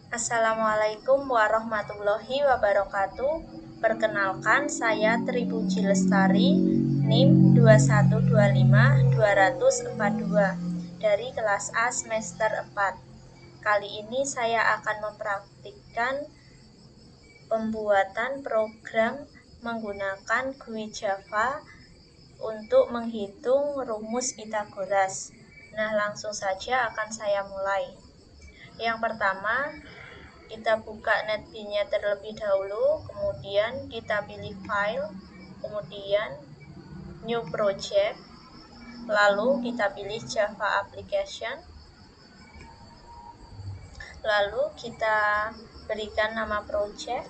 Assalamualaikum warahmatullahi wabarakatuh. Perkenalkan, saya Tri Puji Lestari, NIM 2125242 dari kelas A semester 4. Kali ini saya akan mempraktikkan pembuatan program menggunakan GUI Java untuk menghitung rumus Pythagoras. Nah, langsung saja akan saya mulai. Yang pertama, kita buka NetBeans-nya terlebih dahulu, kemudian kita pilih File, kemudian New Project, lalu kita pilih Java Application, lalu kita berikan nama project,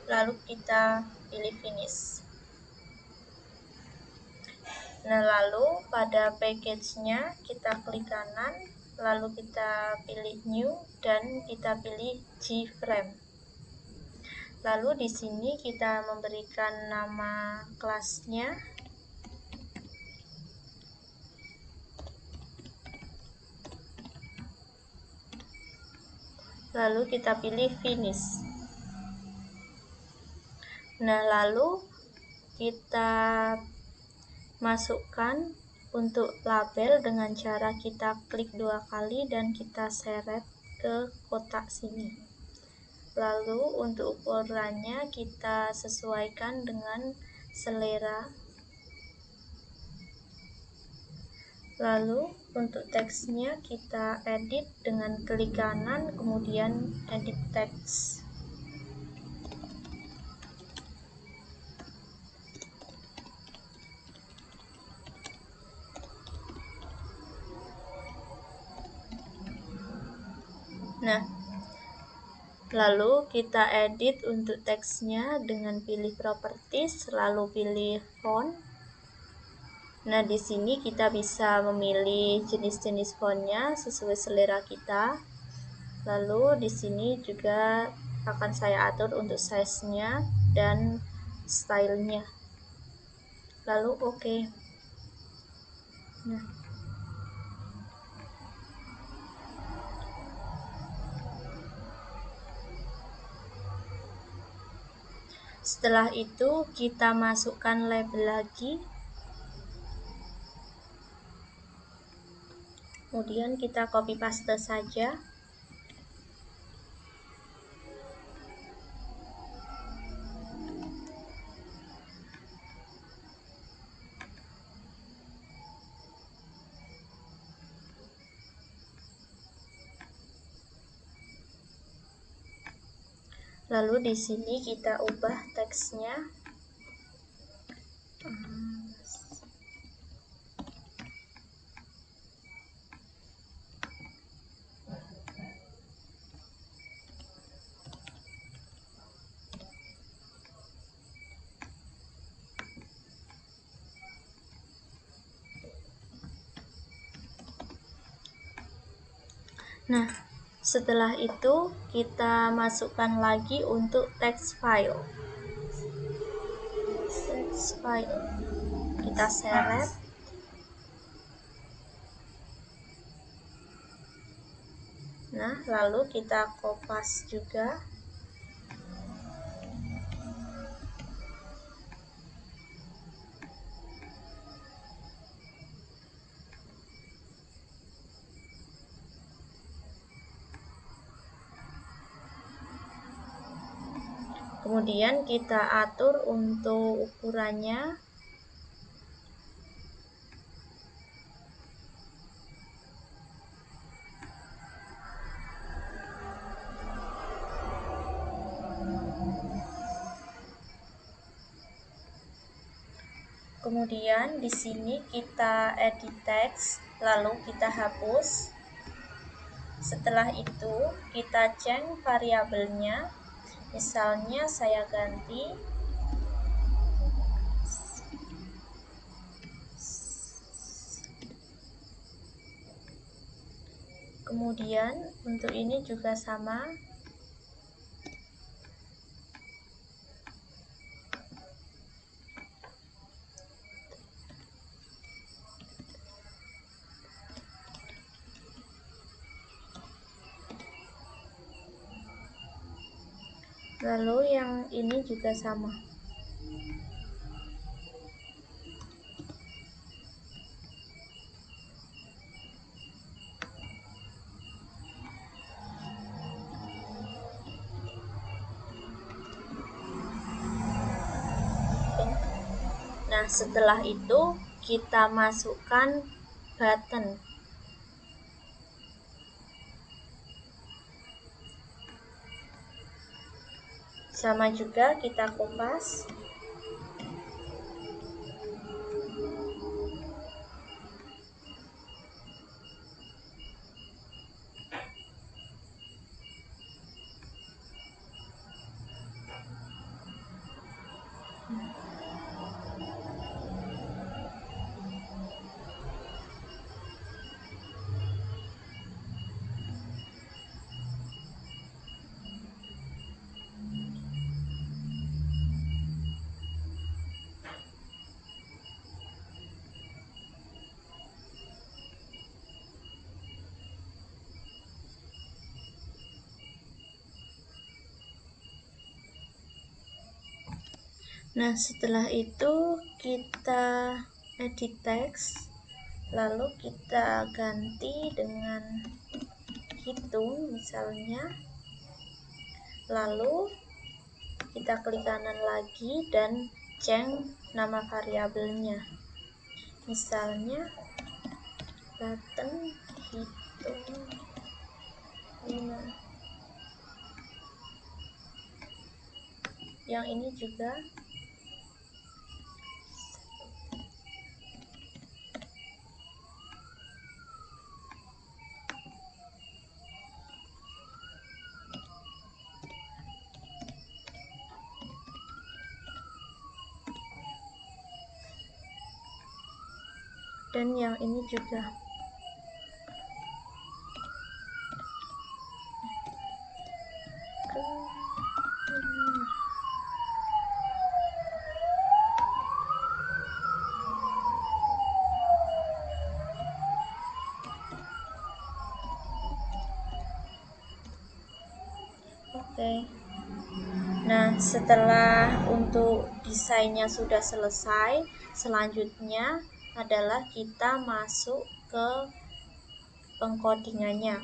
lalu kita pilih Finish. Nah, lalu pada package-nya kita klik kanan, lalu kita pilih New dan kita pilih Gframe. Lalu di sini kita memberikan nama kelasnya. Lalu kita pilih Finish. Nah, lalu kita masukkan untuk label dengan cara kita klik 2 kali dan kita seret ke kotak sini. Lalu untuk ukurannya kita sesuaikan dengan selera. Lalu untuk teksnya kita edit dengan klik kanan, kemudian edit text. Nah, lalu kita edit untuk teksnya dengan pilih properties, lalu pilih font. Nah, di sini kita bisa memilih jenis-jenis fontnya sesuai selera kita. Lalu di sini juga akan saya atur untuk size-nya dan stylenya. Lalu oke. Nah, setelah itu kita masukkan label lagi. Kemudian kita copy paste saja. Lalu di sini kita ubah teksnya. Nah, setelah itu kita masukkan lagi untuk text file. Text file. Kita seret. Nah, lalu kita kopas juga. Kemudian kita atur untuk ukurannya. Kemudian di sini kita edit text, lalu kita hapus. Setelah itu kita change variabelnya. Misalnya saya ganti kemudian untuk ini juga sama. Lalu yang ini juga sama. Nah, setelah itu kita masukkan button. Sama juga kita kupas. Nah, setelah itu kita edit teks, lalu kita ganti dengan hitung misalnya, lalu kita klik kanan lagi dan change nama variabelnya, misalnya button hitung 5. Yang ini juga dan yang ini juga. Oke. Nah, setelah untuk desainnya sudah selesai, selanjutnya adalah kita masuk ke pengkodingannya.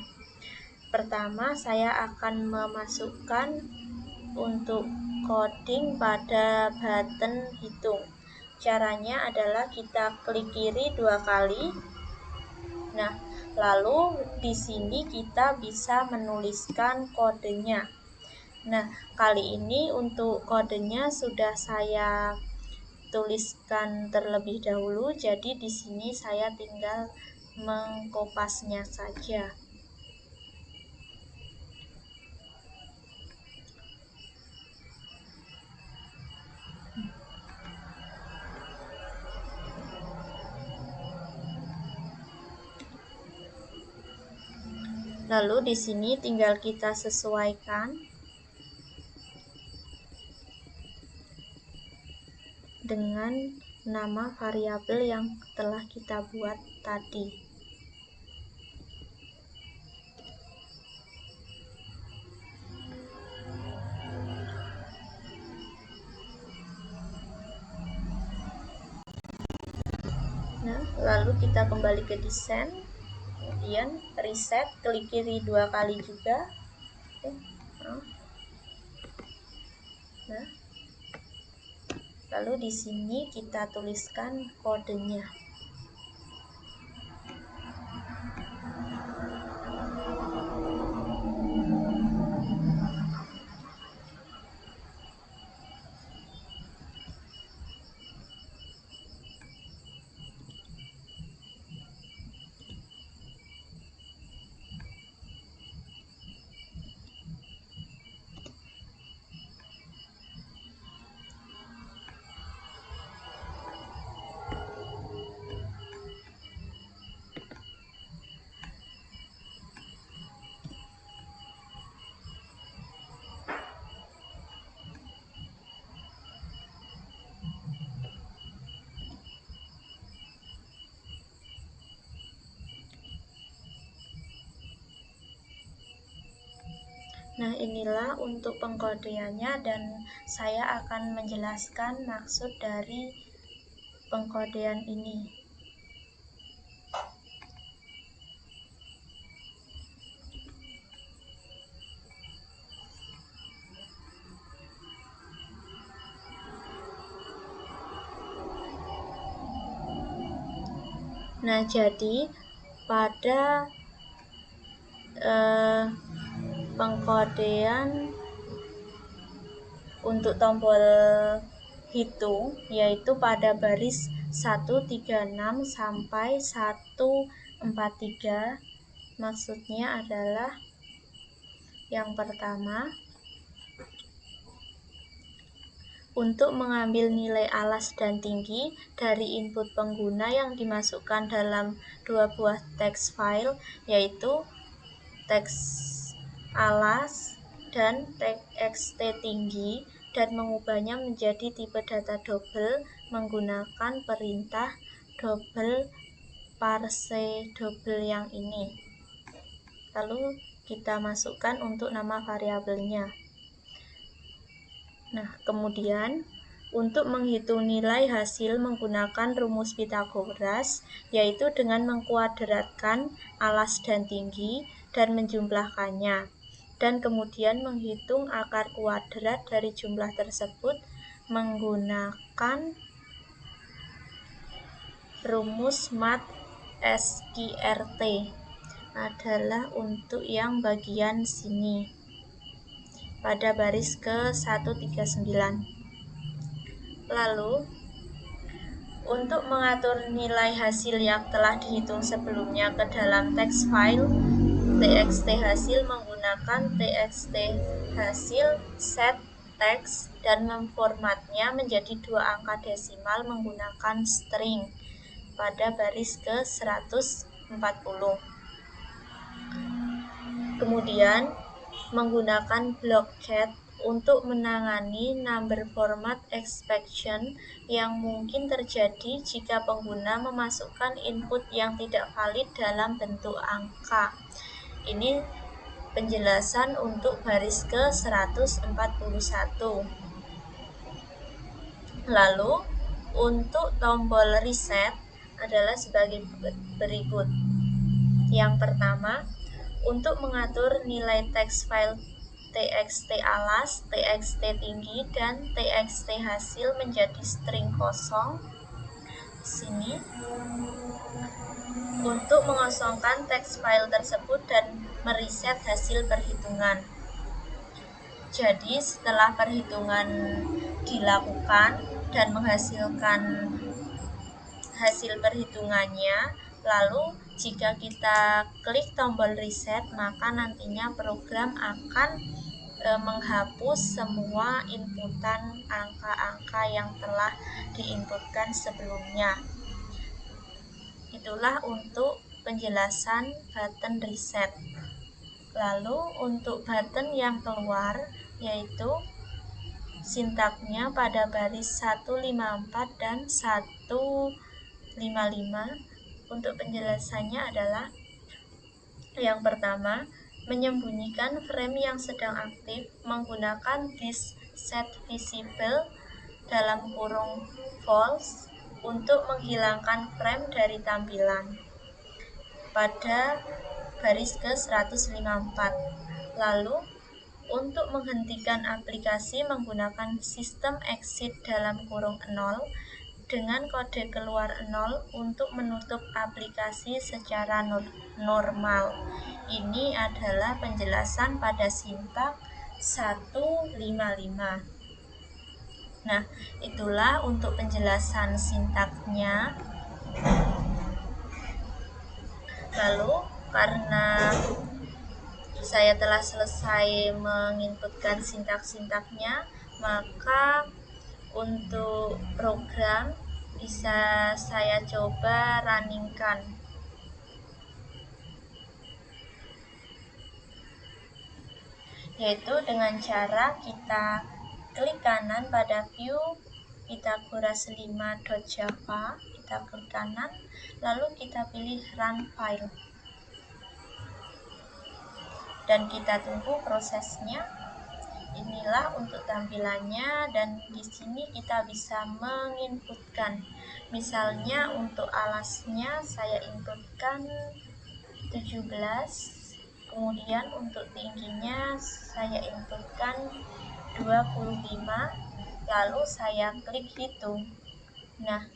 Pertama, saya akan memasukkan untuk coding pada button hitung. Caranya adalah kita klik kiri 2 kali. Nah, lalu di sini kita bisa menuliskan kodenya. Nah, kali ini untuk kodenya sudah saya tuliskan terlebih dahulu, jadi di sini saya tinggal mengkopasnya saja. Lalu di sini tinggal kita sesuaikan dengan nama variabel yang telah kita buat tadi. Nah, lalu kita kembali ke desain, kemudian reset, klik kiri 2 kali juga. Nah, lalu di sini kita tuliskan kodenya. Nah, inilah untuk pengkodeannya dan saya akan menjelaskan maksud dari pengkodean ini. Nah, jadi pada pengkodean untuk tombol hitung yaitu pada baris 136 sampai 143, maksudnya adalah yang pertama, untuk mengambil nilai alas dan tinggi dari input pengguna yang dimasukkan dalam dua buah text file, yaitu teks alas dan txt tinggi, dan mengubahnya menjadi tipe data double menggunakan perintah double parse double yang ini. Lalu kita masukkan untuk nama variabelnya. Nah, kemudian untuk menghitung nilai hasil menggunakan rumus Pythagoras, yaitu dengan mengkuadratkan alas dan tinggi dan menjumlahkannya, dan kemudian menghitung akar kuadrat dari jumlah tersebut menggunakan rumus mat SQRT, adalah untuk yang bagian sini pada baris ke 139. Lalu untuk mengatur nilai hasil yang telah dihitung sebelumnya ke dalam text file txt hasil menggunakan txt hasil set text dan memformatnya menjadi 2 angka desimal menggunakan string pada baris ke 140. Kemudian menggunakan blockcat untuk menangani number format exception yang mungkin terjadi jika pengguna memasukkan input yang tidak valid dalam bentuk angka. Ini penjelasan untuk baris ke 141. Lalu untuk tombol reset adalah sebagai berikut. Yang pertama, untuk mengatur nilai text file txt alas, txt tinggi, dan txt hasil menjadi string kosong. Di sini untuk mengosongkan text file tersebut dan mereset hasil perhitungan. Jadi setelah perhitungan dilakukan dan menghasilkan hasil perhitungannya, lalu jika kita klik tombol reset, maka nantinya program akan menghapus semua inputan angka-angka yang telah diinputkan sebelumnya. Itulah untuk penjelasan button reset. Lalu untuk button yang keluar, yaitu sintaknya pada baris 154 dan 155. Untuk penjelasannya adalah yang pertama, menyembunyikan frame yang sedang aktif menggunakan this set visible dalam kurung false untuk menghilangkan frame dari tampilan pada baris ke 154. Lalu untuk menghentikan aplikasi menggunakan sistem exit dalam kurung 0 dengan kode keluar 0 untuk menutup aplikasi secara normal. Ini adalah penjelasan pada sintak 155. Nah, itulah untuk penjelasan sintaknya. Lalu, karena saya telah selesai menginputkan sintak-sintaknya, maka untuk program bisa saya coba runningkan. Yaitu dengan cara kita klik kanan pada view Pythagoras 5.java, kita klik kanan, lalu kita pilih run file. dan kita tunggu prosesnya. Inilah untuk tampilannya, dan di sini kita bisa menginputkan. Misalnya untuk alasnya saya inputkan 17, kemudian untuk tingginya saya inputkan 25, lalu saya klik hitung. Nah,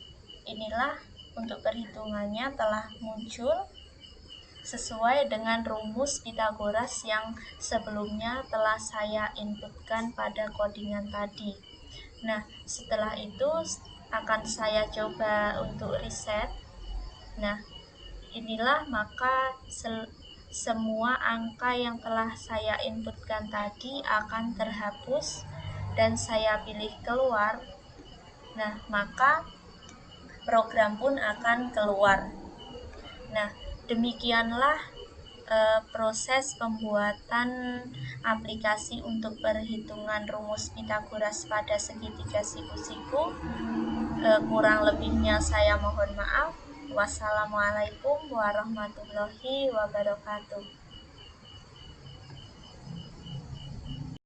inilah untuk perhitungannya telah muncul sesuai dengan rumus Pythagoras yang sebelumnya telah saya inputkan pada codingan tadi. Nah, setelah itu akan saya coba untuk reset. Nah, inilah maka semua angka yang telah saya inputkan tadi akan terhapus dan saya pilih keluar. Nah, maka program pun akan keluar. Nah, demikianlah proses pembuatan aplikasi untuk perhitungan rumus Pythagoras pada segitiga siku-siku. Kurang lebihnya saya mohon maaf. Wassalamualaikum warahmatullahi wabarakatuh.